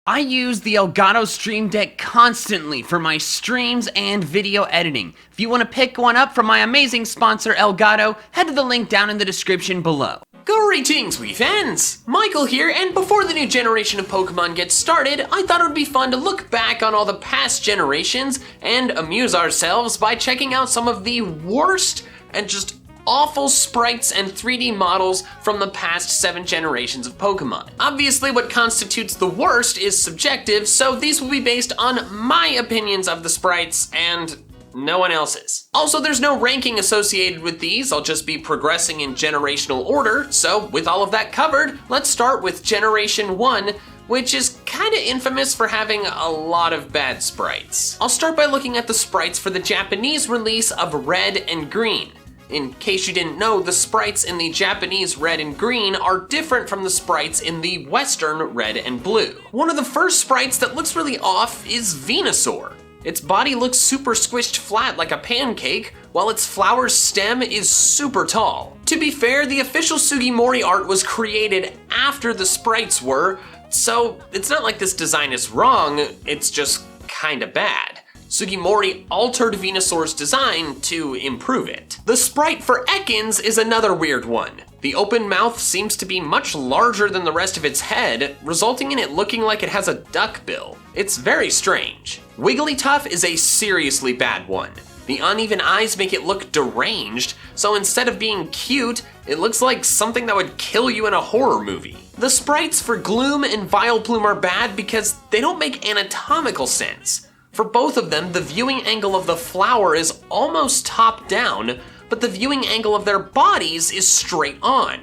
I use the Elgato Stream Deck constantly for my streams and video editing. If you want to pick one up from my amazing sponsor Elgato, head to the link down in the description below. Greetings, Wii fans! Michael here, and before the new generation of Pokemon gets started, I thought it would be fun to look back on all the past generations and amuse ourselves by checking out some of the worst and just awful sprites and 3D models from the past 7 generations of Pokemon. Obviously, what constitutes the worst is subjective, so these will be based on my opinions of the sprites and no one else's. Also, there's no ranking associated with these, I'll just be progressing in generational order, so with all of that covered, let's start with Generation 1, which is kinda infamous for having a lot of bad sprites. I'll start by looking at the sprites for the Japanese release of Red and Green. In case you didn't know, the sprites in the Japanese Red and Green are different from the sprites in the Western Red and Blue. One of the first sprites that looks really off is Venusaur. Its body looks super squished flat like a pancake, while its flower stem is super tall. To be fair, the official Sugimori art was created after the sprites were, so it's not like this design is wrong, it's just kinda bad. Sugimori altered Venusaur's design to improve it. The sprite for Ekans is another weird one. The open mouth seems to be much larger than the rest of its head, resulting in it looking like it has a duck bill. It's very strange. Wigglytuff is a seriously bad one. The uneven eyes make it look deranged, so instead of being cute, it looks like something that would kill you in a horror movie. The sprites for Gloom and Vileplume are bad because they don't make anatomical sense. For both of them, the viewing angle of the flower is almost top down, but the viewing angle of their bodies is straight on.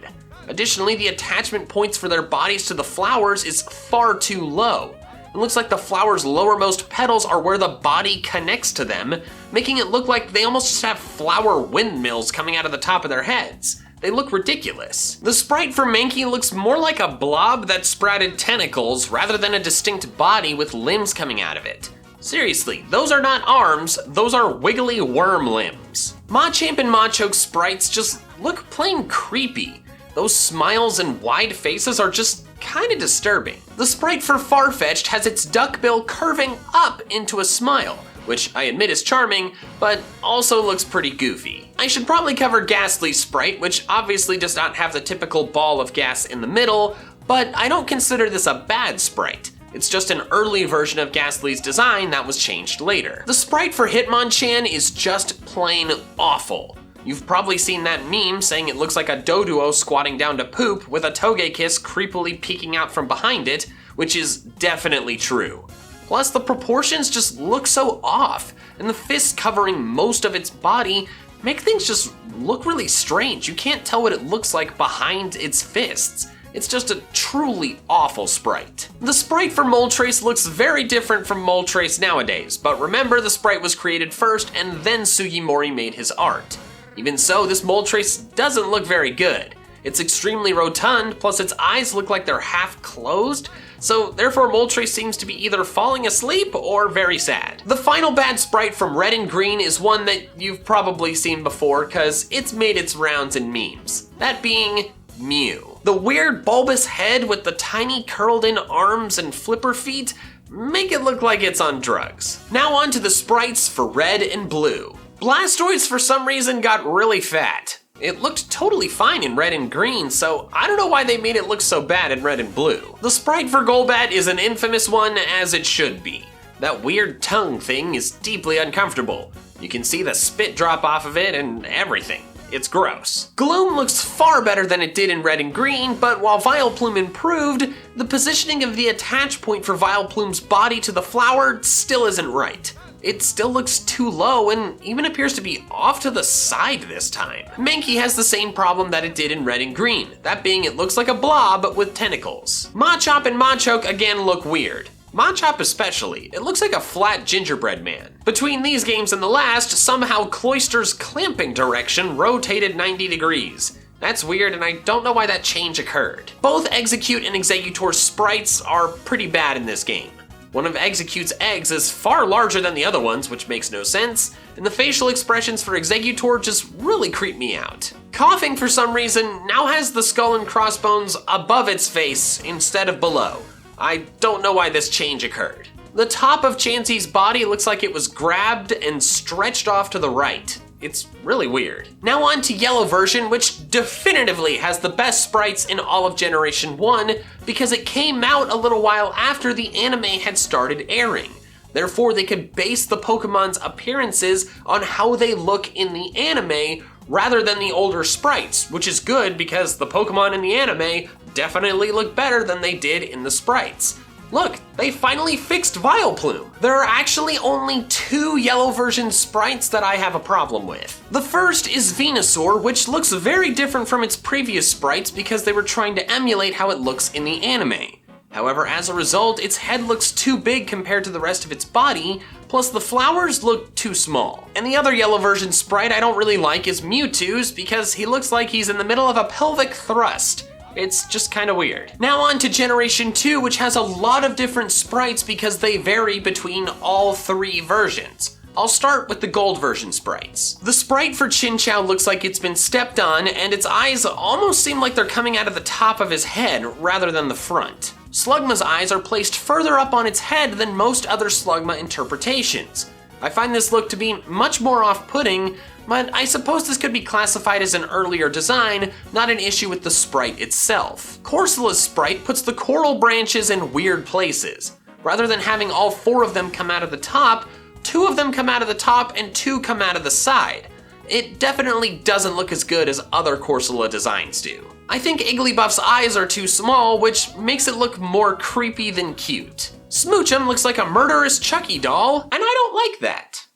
Additionally, the attachment points for their bodies to the flowers is far too low. It looks like the flower's lowermost petals are where the body connects to them, making it look like they almost just have flower windmills coming out of the top of their heads. They look ridiculous. The sprite for Mankey looks more like a blob that sprouted tentacles rather than a distinct body with limbs coming out of it. Seriously, those are not arms, those are wiggly worm limbs. Machamp and Machoke sprites just look plain creepy. Those smiles and wide faces are just kinda disturbing. The sprite for Farfetch'd has its duckbill curving up into a smile, which I admit is charming, but also looks pretty goofy. I should probably cover Gastly's sprite, which obviously does not have the typical ball of gas in the middle, but I don't consider this a bad sprite. It's just an early version of Gastly's design that was changed later. The sprite for Hitmonchan is just plain awful. You've probably seen that meme saying it looks like a Doduo squatting down to poop with a Togekiss creepily peeking out from behind it, which is definitely true. Plus, the proportions just look so off, and the fists covering most of its body make things just look really strange. You can't tell what it looks like behind its fists. It's just a truly awful sprite. The sprite for Moltres looks very different from Moltres nowadays, but remember the sprite was created first and then Sugimori made his art. Even so, this Moltres doesn't look very good. It's extremely rotund, plus its eyes look like they're half closed, so therefore Moltres seems to be either falling asleep or very sad. The final bad sprite from Red and Green is one that you've probably seen before because it's made its rounds in memes. That being Mew. The weird bulbous head with the tiny curled in arms and flipper feet make it look like it's on drugs. Now on to the sprites for Red and Blue. Blastoise for some reason got really fat. It looked totally fine in Red and Green, so I don't know why they made it look so bad in Red and Blue. The sprite for Golbat is an infamous one, as it should be. That weird tongue thing is deeply uncomfortable. You can see the spit drop off of it and everything. It's gross. Gloom looks far better than it did in Red and Green, but while Vileplume improved, the positioning of the attach point for Vileplume's body to the flower still isn't right. It still looks too low and even appears to be off to the side this time. Mankey has the same problem that it did in Red and Green, that being it looks like a blob with tentacles. Machop and Machoke again look weird. Machop especially, it looks like a flat gingerbread man. Between these games and the last, somehow Cloyster's clamping direction rotated 90 degrees. That's weird and I don't know why that change occurred. Both Execute and Exeggutor's sprites are pretty bad in this game. One of Execute's eggs is far larger than the other ones, which makes no sense, and the facial expressions for Exeggutor just really creep me out. Coughing, for some reason, now has the skull and crossbones above its face instead of below. I don't know why this change occurred. The top of Chansey's body looks like it was grabbed and stretched off to the right. It's really weird. Now on to Yellow version, which definitively has the best sprites in all of Generation 1 because it came out a little while after the anime had started airing. Therefore, they could base the Pokemon's appearances on how they look in the anime rather than the older sprites, which is good because the Pokemon in the anime definitely look better than they did in the sprites. Look, they finally fixed Vileplume. There are actually only 2 Yellow version sprites that I have a problem with. The first is Venusaur, which looks very different from its previous sprites because they were trying to emulate how it looks in the anime. However, as a result, its head looks too big compared to the rest of its body, plus the flowers look too small. And the other Yellow version sprite I don't really like is Mewtwo's because he looks like he's in the middle of a pelvic thrust. It's just kind of weird. Now on to Generation 2, which has a lot of different sprites because they vary between all 3 versions. I'll start with the Gold version sprites. The sprite for Chinchou looks like it's been stepped on, and its eyes almost seem like they're coming out of the top of his head rather than the front. Slugma's eyes are placed further up on its head than most other Slugma interpretations. I find this look to be much more off-putting, but I suppose this could be classified as an earlier design, not an issue with the sprite itself. Corsola's sprite puts the coral branches in weird places. Rather than having all 4 of them come out of the top, 2 of them come out of the top and 2 come out of the side. It definitely doesn't look as good as other Corsola designs do. I think Igglybuff's eyes are too small, which makes it look more creepy than cute. Smoochum looks like a murderous Chucky doll, and I don't like that.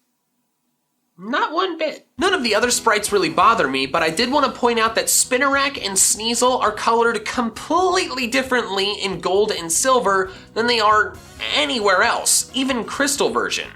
Not one bit. None of the other sprites really bother me, but I did want to point out that Spinarak and Sneasel are colored completely differently in Gold and Silver than they are anywhere else, even Crystal version.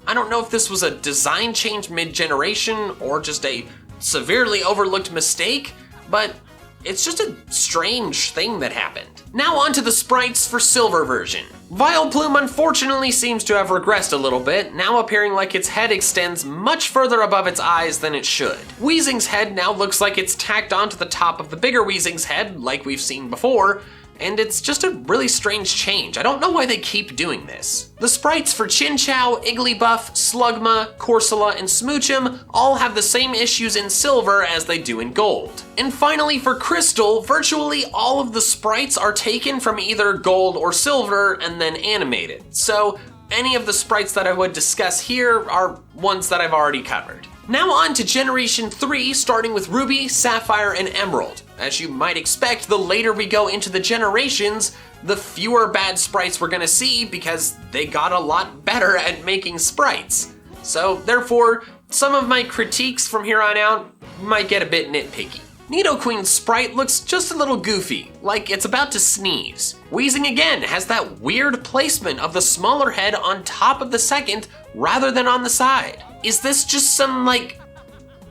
I don't know if this was a design change mid-generation or just a severely overlooked mistake, but it's just a strange thing that happened. Now on to the sprites for Silver version. Vileplume unfortunately seems to have regressed a little bit, now appearing like its head extends much further above its eyes than it should. Weezing's head now looks like it's tacked onto the top of the bigger Weezing's head, like we've seen before, and it's just a really strange change. I don't know why they keep doing this. The sprites for Chinchou, Igglybuff, Slugma, Corsola, and Smoochum all have the same issues in Silver as they do in Gold. And finally for Crystal, virtually all of the sprites are taken from either Gold or Silver and then animated. So any of the sprites that I would discuss here are ones that I've already covered. Now on to Generation 3, starting with Ruby, Sapphire, and Emerald. As you might expect, the later we go into the generations, the fewer bad sprites we're gonna see because they got a lot better at making sprites. So therefore, some of my critiques from here on out might get a bit nitpicky. Nidoqueen's sprite looks just a little goofy, like it's about to sneeze. Weezing again has that weird placement of the smaller head on top of the second rather than on the side. Is this just some, like,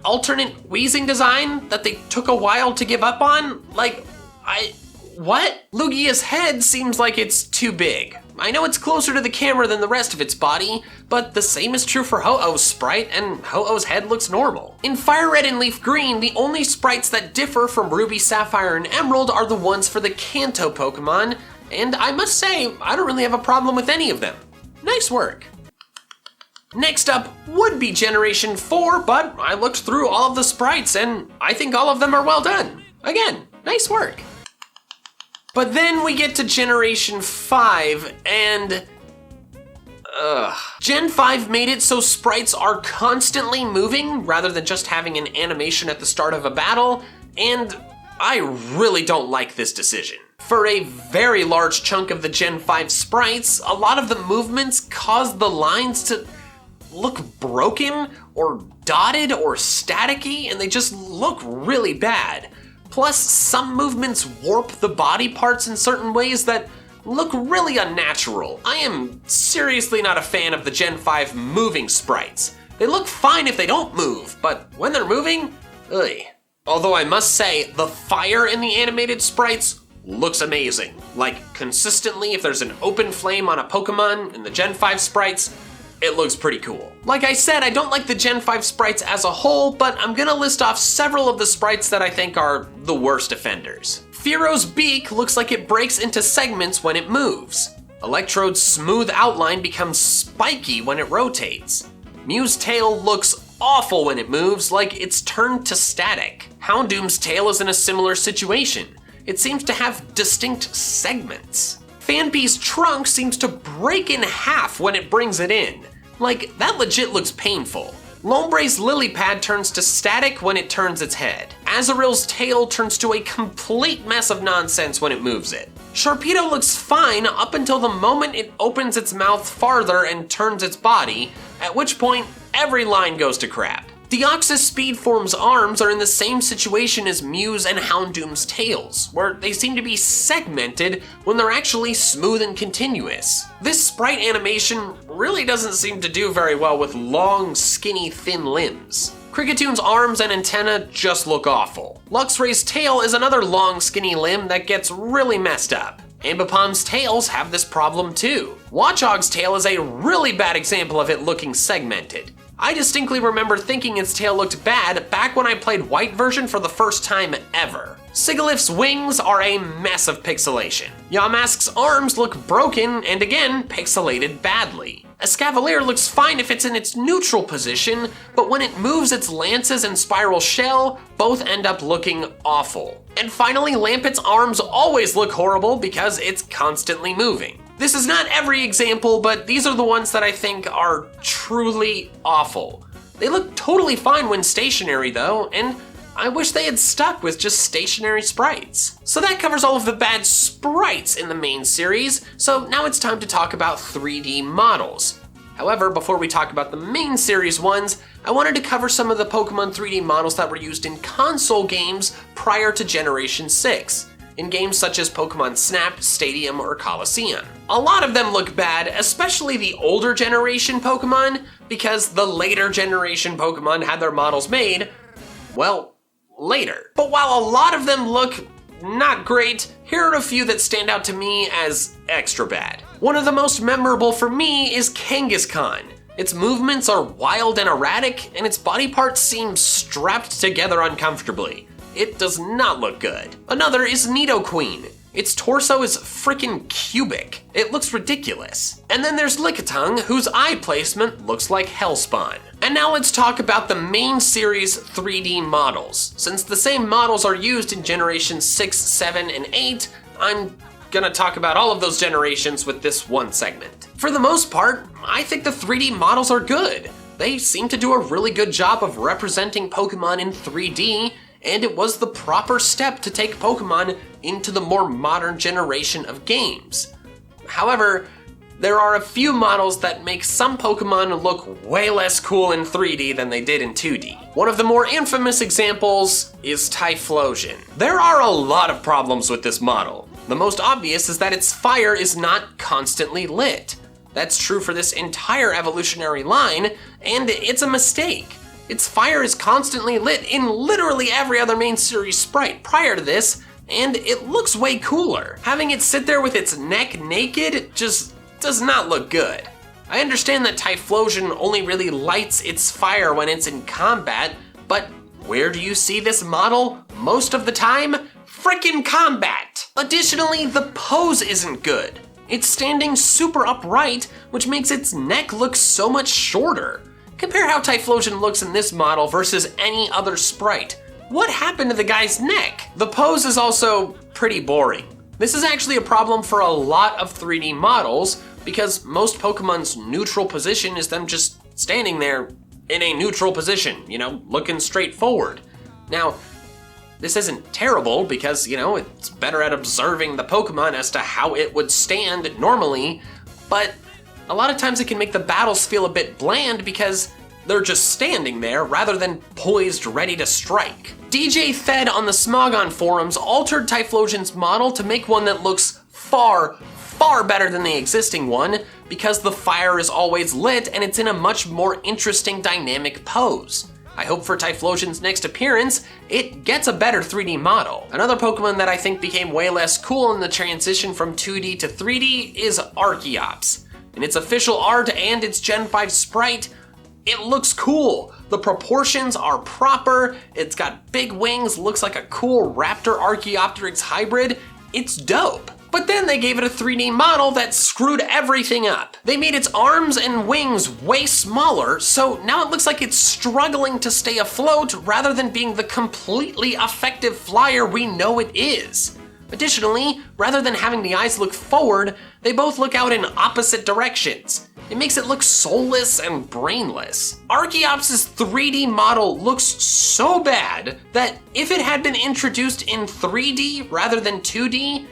alternate Weezing design that they took a while to give up on? What? Lugia's head seems like it's too big. I know it's closer to the camera than the rest of its body, but the same is true for Ho-Oh's sprite, and Ho-Oh's head looks normal. In Fire Red and Leaf Green, the only sprites that differ from Ruby, Sapphire, and Emerald are the ones for the Kanto Pokemon, and I must say, I don't really have a problem with any of them. Nice work. Next up would be Generation 4, but I looked through all of the sprites and I think all of them are well done. Again, nice work. But then we get to Generation 5 and... Gen 5 made it so sprites are constantly moving rather than just having an animation at the start of a battle, and I really don't like this decision. For a very large chunk of the Gen 5 sprites, a lot of the movements cause the lines to look broken or dotted or staticky, and they just look really bad. Plus, some movements warp the body parts in certain ways that look really unnatural. I am seriously not a fan of the Gen 5 moving sprites. They look fine if they don't move, but when they're moving, ugh. Although I must say, the fire in the animated sprites looks amazing. Like, consistently, if there's an open flame on a Pokemon in the Gen 5 sprites, it looks pretty cool. Like I said, I don't like the Gen 5 sprites as a whole, but I'm gonna list off several of the sprites that I think are the worst offenders. Sphero's beak looks like it breaks into segments when it moves. Electrode's smooth outline becomes spiky when it rotates. Mew's tail looks awful when it moves, like it's turned to static. Houndoom's tail is in a similar situation. It seems to have distinct segments. Fanpee's trunk seems to break in half when it brings it in. Like, that legit looks painful. Lombre's lily pad turns to static when it turns its head. Azuril's tail turns to a complete mess of nonsense when it moves it. Sharpedo looks fine up until the moment it opens its mouth farther and turns its body, at which point every line goes to crap. Deoxys Speedform's arms are in the same situation as Mew's and Houndoom's tails, where they seem to be segmented when they're actually smooth and continuous. This sprite animation really doesn't seem to do very well with long, skinny, thin limbs. Krickettoon's arms and antenna just look awful. Luxray's tail is another long, skinny limb that gets really messed up. Ambipom's tails have this problem too. Watchog's tail is a really bad example of it looking segmented. I distinctly remember thinking its tail looked bad back when I played white version for the first time ever. Sigilyph's wings are a mess of pixelation. Yamask's arms look broken and again, pixelated badly. Escavalier looks fine if it's in its neutral position, but when it moves its lances and spiral shell, both end up looking awful. And finally, Lampet's arms always look horrible because it's constantly moving. This is not every example, but these are the ones that I think are truly awful. They look totally fine when stationary though, and I wish they had stuck with just stationary sprites. So that covers all of the bad sprites in the main series, so now it's time to talk about 3D models. However, before we talk about the main series ones, I wanted to cover some of the Pokemon 3D models that were used in console games prior to Generation 6. In games such as Pokemon Snap, Stadium, or Coliseum. A lot of them look bad, especially the older generation Pokemon, because the later generation Pokemon had their models made, well, later. But while a lot of them look not great, here are a few that stand out to me as extra bad. One of the most memorable for me is Kangaskhan. Its movements are wild and erratic, and its body parts seem strapped together uncomfortably. It does not look good. Another is Nidoqueen. Its torso is frickin' cubic. It looks ridiculous. And then there's Lickitung, whose eye placement looks like Hellspawn. And now let's talk about the main series 3D models. Since the same models are used in generations 6, 7, and 8, I'm gonna talk about all of those generations with this one segment. For the most part, I think the 3D models are good. They seem to do a really good job of representing Pokemon in 3D, and it was the proper step to take Pokemon into the more modern generation of games. However, there are a few models that make some Pokemon look way less cool in 3D than they did in 2D. One of the more infamous examples is Typhlosion. There are a lot of problems with this model. The most obvious is that its fire is not constantly lit. That's true for this entire evolutionary line, and it's a mistake. Its fire is constantly lit in literally every other main series sprite prior to this, and it looks way cooler. Having it sit there with its neck naked just does not look good. I understand that Typhlosion only really lights its fire when it's in combat, but where do you see this model most of the time? Frickin' combat! Additionally, the pose isn't good. It's standing super upright, which makes its neck look so much shorter. Compare how Typhlosion looks in this model versus any other sprite. What happened to the guy's neck? The pose is also pretty boring. This is actually a problem for a lot of 3D models because most Pokemon's neutral position is them just standing there in a neutral position, looking straight forward. Now, this isn't terrible because, it's better at observing the Pokemon as to how it would stand normally, but a lot of times it can make the battles feel a bit bland because they're just standing there rather than poised ready to strike. DJ Thed on the Smogon forums altered Typhlosion's model to make one that looks far better than the existing one because the fire is always lit and it's in a much more interesting dynamic pose. I hope for Typhlosion's next appearance, it gets a better 3D model. Another Pokemon that I think became way less cool in the transition from 2D to 3D is Archeops. In its official art and its Gen 5 sprite, it looks cool, The proportions are proper, it's got big wings, looks like a cool Raptor Archaeopteryx hybrid. It's dope. But then they gave it a 3D model that screwed everything up. They made its arms and wings way smaller, so now it looks like it's struggling to stay afloat rather than being the completely effective flyer we know it is. Additionally, rather than having the eyes look forward, they both look out in opposite directions. It makes it look soulless and brainless. Archeops' 3D model looks so bad that if it had been introduced in 3D rather than 2D,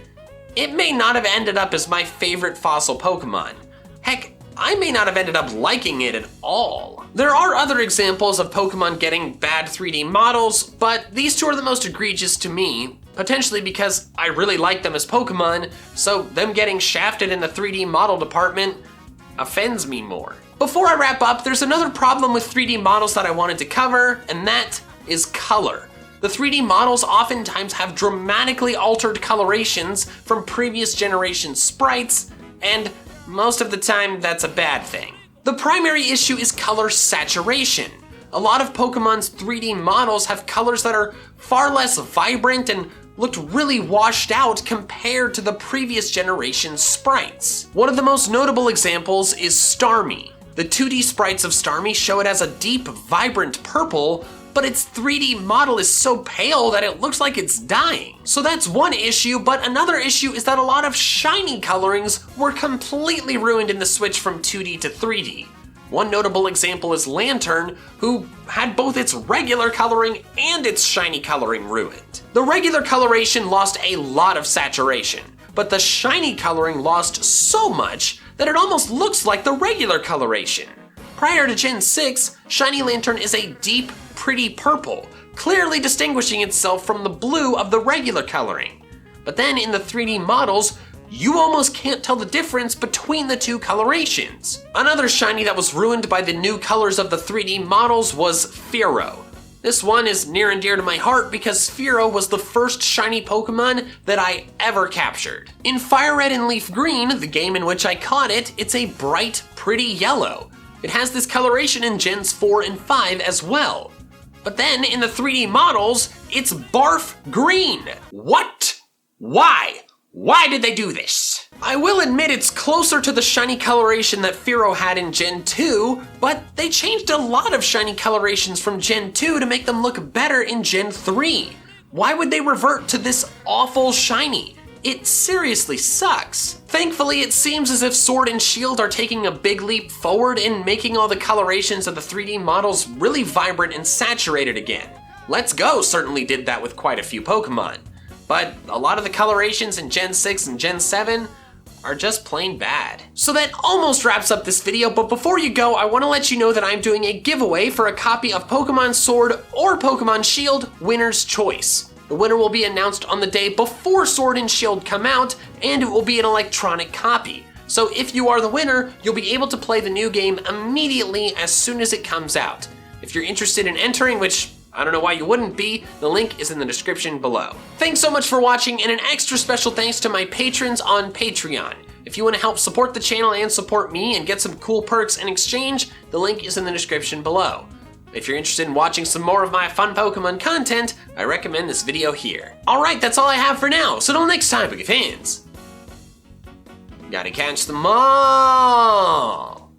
it may not have ended up as my favorite fossil Pokemon. Heck, I may not have ended up liking it at all. There are other examples of Pokemon getting bad 3D models, but these two are the most egregious to me, potentially because I really like them as Pokemon, so them getting shafted in the 3D model department offends me more. Before I wrap up, there's another problem with 3D models that I wanted to cover, and that is color. The 3D models oftentimes have dramatically altered colorations from previous generation sprites, and most of the time that's a bad thing. The primary issue is color saturation. A lot of Pokemon's 3D models have colors that are far less vibrant and looked really washed out compared to the previous generation sprites. One of the most notable examples is Starmie. The 2D sprites of Starmie show it as a deep, vibrant purple, but its 3D model is so pale that it looks like it's dying. So that's one issue, but another issue is that a lot of shiny colorings were completely ruined in the switch from 2D to 3D. One notable example is Lantern, who had both its regular coloring and its shiny coloring ruined. The regular coloration lost a lot of saturation, but the shiny coloring lost so much that it almost looks like the regular coloration. Prior to Gen 6, Shiny Lantern is a deep, pretty purple, clearly distinguishing itself from the blue of the regular coloring. But then in the 3D models, you almost can't tell the difference between the two colorations. Another shiny that was ruined by the new colors of the 3D models was Sphero. This one is near and dear to my heart because Sphero was the first shiny Pokemon that I ever captured. In Fire Red and Leaf Green, the game in which I caught it, it's a bright, pretty yellow. It has this coloration in Gens 4 and 5 as well. But then in the 3D models, it's barf green. What? Why? Why did they do this? I will admit it's closer to the shiny coloration that Sphero had in Gen 2, but they changed a lot of shiny colorations from Gen 2 to make them look better in Gen 3. Why would they revert to this awful shiny? It seriously sucks. Thankfully, it seems as if Sword and Shield are taking a big leap forward in making all the colorations of the 3D models really vibrant and saturated again. Let's Go certainly did that with quite a few Pokemon, but a lot of the colorations in Gen 6 and Gen 7 are just plain bad. So that almost wraps up this video, but before you go, I want to let you know that I'm doing a giveaway for a copy of Pokemon Sword or Pokemon Shield Winner's Choice. The winner will be announced on the day before Sword and Shield come out, and it will be an electronic copy. So if you are the winner, you'll be able to play the new game immediately as soon as it comes out. If you're interested in entering, which I don't know why you wouldn't be, the link is in the description below. Thanks so much for watching, and an extra special thanks to my patrons on Patreon. If you want to help support the channel and support me and get some cool perks in exchange, the link is in the description below. If you're interested in watching some more of my fun Pokemon content, I recommend this video here. Alright, that's all I have for now, so till next time, Pokefans, gotta catch them all!